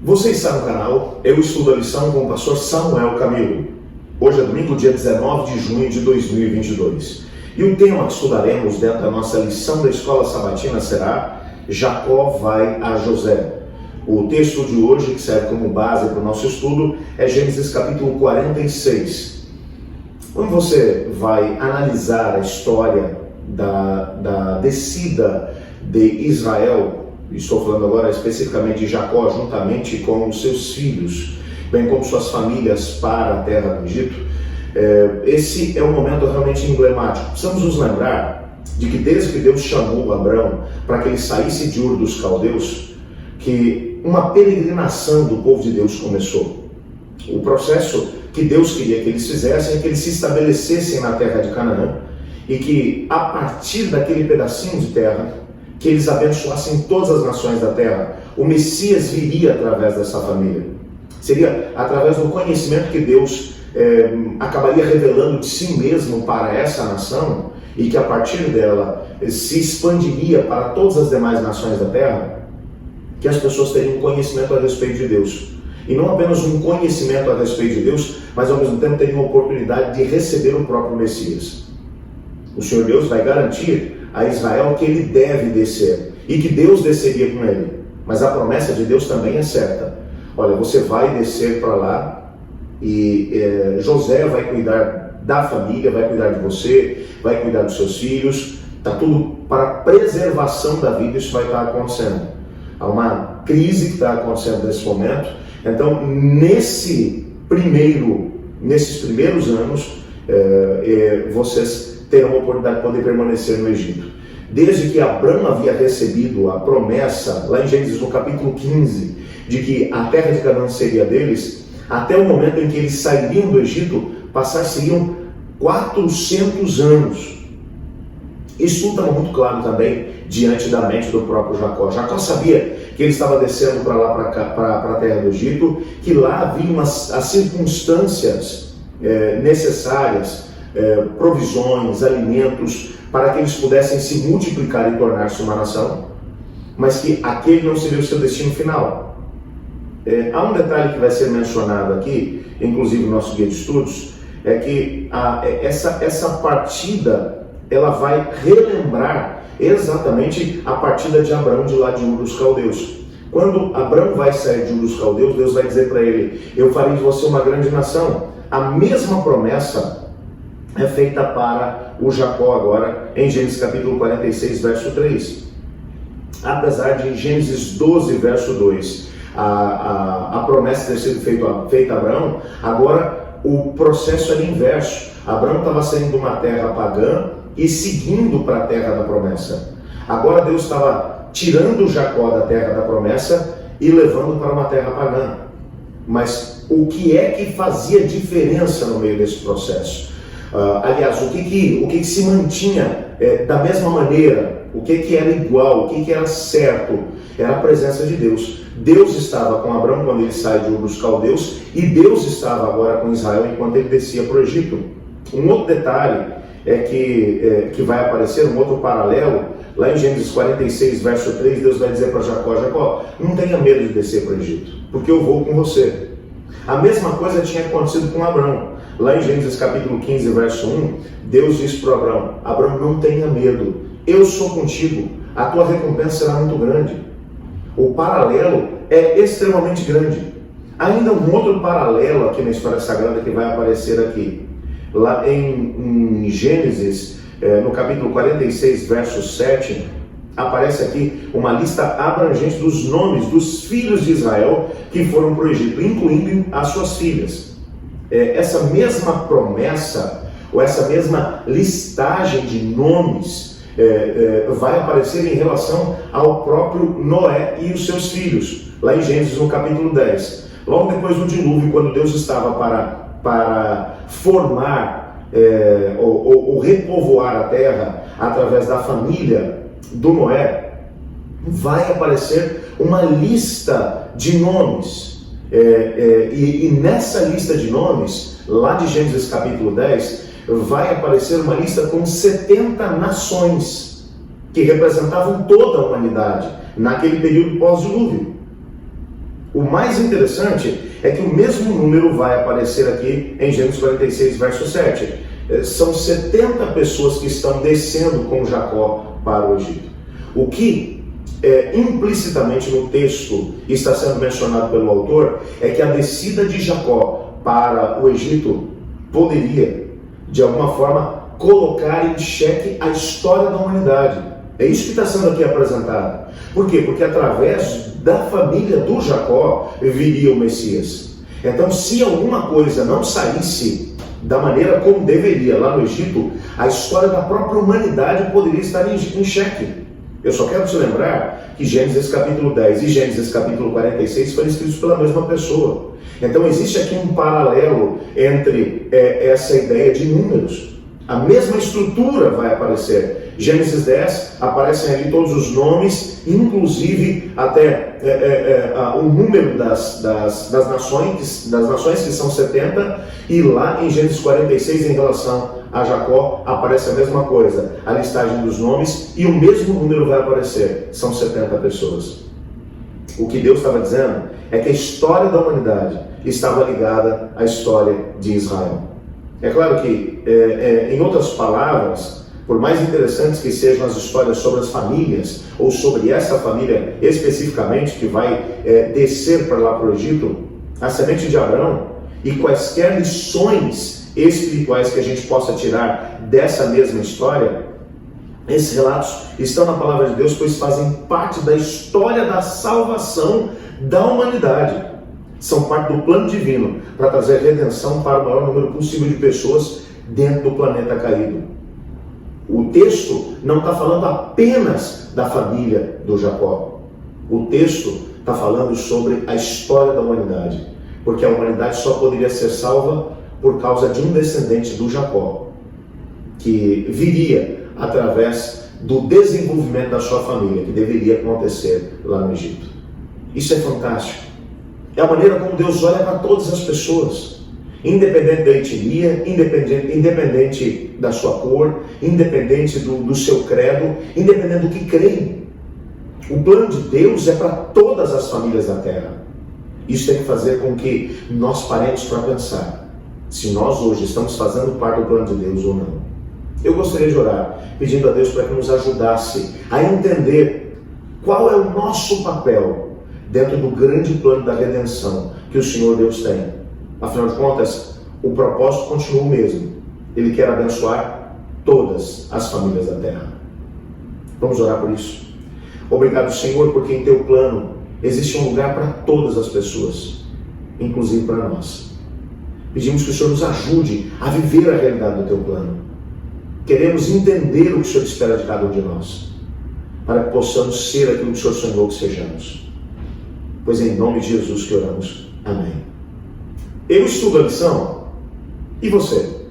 Você está no canal Eu Estudo a Lição com o pastor Samuel Camilo. Hoje é domingo, dia 19 de junho de 2022. E o tema que estudaremos dentro da nossa lição da Escola Sabatina será Jacó vai a José. O texto de hoje, que serve como base para o nosso estudo, é Gênesis capítulo 46. Quando você vai analisar a história da descida de Israel, estou falando agora especificamente de Jacó, juntamente com os seus filhos, bem como suas famílias para a terra do Egito, esse é um momento realmente emblemático. Precisamos nos lembrar de que desde que Deus chamou Abrão para que ele saísse de Ur dos Caldeus, que uma peregrinação do povo de Deus começou. O processo que Deus queria que eles fizessem é que eles se estabelecessem na terra de Canaã e que a partir daquele pedacinho de terra que eles abençoassem todas as nações da terra. O Messias viria através dessa família. Seria através do conhecimento que Deus acabaria revelando de si mesmo para essa nação e que a partir dela se expandiria para todas as demais nações da terra, que as pessoas teriam conhecimento a respeito de Deus. E não apenas um conhecimento a respeito de Deus, mas ao mesmo tempo teriam a oportunidade de receber o próprio Messias. O Senhor Deus vai garantir a Israel que ele deve descer e que Deus desceria com ele, mas a promessa de Deus também é certa. Olha, você vai descer para lá e José vai cuidar da família, vai cuidar de você, vai cuidar dos seus filhos, está tudo para a preservação da vida. Isso vai estar acontecendo. Há uma crise que está acontecendo nesse momento. Então, nesses primeiros anos, vocês terão a oportunidade de poder permanecer no Egito. Desde que Abrão havia recebido a promessa, lá em Gênesis no capítulo 15, de que a terra de Canaã seria deles, até o momento em que eles sairiam do Egito, passar-se-iam 400 anos. Isso está muito claro também diante da mente do próprio Jacó. Jacó sabia que ele estava descendo para lá, para a terra do Egito, que lá haviam as circunstâncias necessárias, provisões, alimentos, para que eles pudessem se multiplicar e tornar-se uma nação, mas que aquele não seria o seu destino final. Há um detalhe que vai ser mencionado aqui, inclusive no nosso guia de estudos, é que essa partida, ela vai relembrar exatamente a partida de Abrão de lá de Ur dos Caldeus. Quando Abrão vai sair de Ur dos Caldeus, Deus vai dizer para ele: eu farei de você uma grande nação. A mesma promessa é feita para o Jacó agora, em Gênesis capítulo 46, verso 3. Apesar de em Gênesis 12, verso 2, a promessa ter sido feita a Abraão, agora o processo era inverso. Abraão estava saindo de uma terra pagã e seguindo para a terra da promessa. Agora Deus estava tirando Jacó da terra da promessa e levando para uma terra pagã. Mas o que é que fazia diferença no meio desse processo? Aliás, o que se mantinha da mesma maneira, o que era igual, o que era certo, era a presença de Deus. Deus estava com Abrão quando ele sai de Ur dos Caldeus, e Deus estava agora com Israel enquanto ele descia para o Egito. Um outro detalhe que vai aparecer, um outro paralelo, lá em Gênesis 46, verso 3, Deus vai dizer para Jacó: Jacó, não tenha medo de descer para o Egito, porque eu vou com você. A mesma coisa tinha acontecido com Abrão. Lá em Gênesis capítulo 15, verso 1, Deus disse para Abrão: Abrão, não tenha medo, eu sou contigo, a tua recompensa será muito grande. O paralelo é extremamente grande. Ainda um outro paralelo aqui na história sagrada que vai aparecer aqui. Lá em Gênesis, no capítulo 46, verso 7, aparece aqui uma lista abrangente dos nomes dos filhos de Israel que foram para o Egito, incluindo as suas filhas. Essa mesma promessa, ou essa mesma listagem de nomes, vai aparecer em relação ao próprio Noé e os seus filhos, lá em Gênesis no capítulo 10. Logo depois do dilúvio, quando Deus estava para formar ou repovoar a terra através da família do Noé, vai aparecer uma lista de nomes. E nessa lista de nomes, lá de Gênesis capítulo 10, vai aparecer uma lista com 70 nações que representavam toda a humanidade naquele período pós-dilúvio. O mais interessante é que o mesmo número vai aparecer aqui em Gênesis 46, verso 7. São 70 pessoas que estão descendo com Jacó para o Egito. O que implicitamente no texto está sendo mencionado pelo autor é que a descida de Jacó para o Egito poderia, de alguma forma, colocar em xeque a história da humanidade. É isso que está sendo aqui apresentado. Por quê? Porque através da família do Jacó viria o Messias. Então, se alguma coisa não saísse da maneira como deveria lá no Egito, a história da própria humanidade poderia estar em xeque. Eu só quero te lembrar que Gênesis capítulo 10 e Gênesis capítulo 46 foram escritos pela mesma pessoa. Então existe aqui um paralelo entre essa ideia de números. A mesma estrutura vai aparecer. Gênesis 10, aparecem ali todos os nomes, inclusive até o número das nações que são 70, e lá em Gênesis 46, em relação a Jacó, aparece a mesma coisa, a listagem dos nomes, e o mesmo número vai aparecer, são 70 pessoas. O que Deus estava dizendo é que a história da humanidade estava ligada à história de Israel. É claro que, em outras palavras, por mais interessantes que sejam as histórias sobre as famílias, ou sobre essa família especificamente que vai descer para lá para o Egito, a semente de Abraão, e quaisquer lições espirituais que a gente possa tirar dessa mesma história, esses relatos estão na palavra de Deus, pois fazem parte da história da salvação da humanidade. São parte do plano divino para trazer redenção para o maior número possível de pessoas dentro do planeta caído. O texto não está falando apenas da família do Jacó. O texto está falando sobre a história da humanidade, porque a humanidade só poderia ser salva por causa de um descendente do Jacó, que viria através do desenvolvimento da sua família, que deveria acontecer lá no Egito. Isso é fantástico. É a maneira como Deus olha para todas as pessoas, independente da etnia, independente da sua cor, independente do seu credo, independente do que creem. O plano de Deus é para todas as famílias da terra. Isso tem que fazer com que nós paremos para pensar se nós hoje estamos fazendo parte do plano de Deus ou não. Eu gostaria de orar, pedindo a Deus para que nos ajudasse a entender qual é o nosso papel dentro do grande plano da redenção que o Senhor Deus tem. Afinal de contas, o propósito continua o mesmo. Ele quer abençoar todas as famílias da terra. Vamos orar por isso. Obrigado, Senhor, porque em teu plano existe um lugar para todas as pessoas, inclusive para nós. Pedimos que o Senhor nos ajude a viver a realidade do teu plano. Queremos entender o que o Senhor espera de cada um de nós, para que possamos ser aquilo que o Senhor sonhou que sejamos. Pois é em nome de Jesus que oramos. Amém. Eu estudo a lição. E você?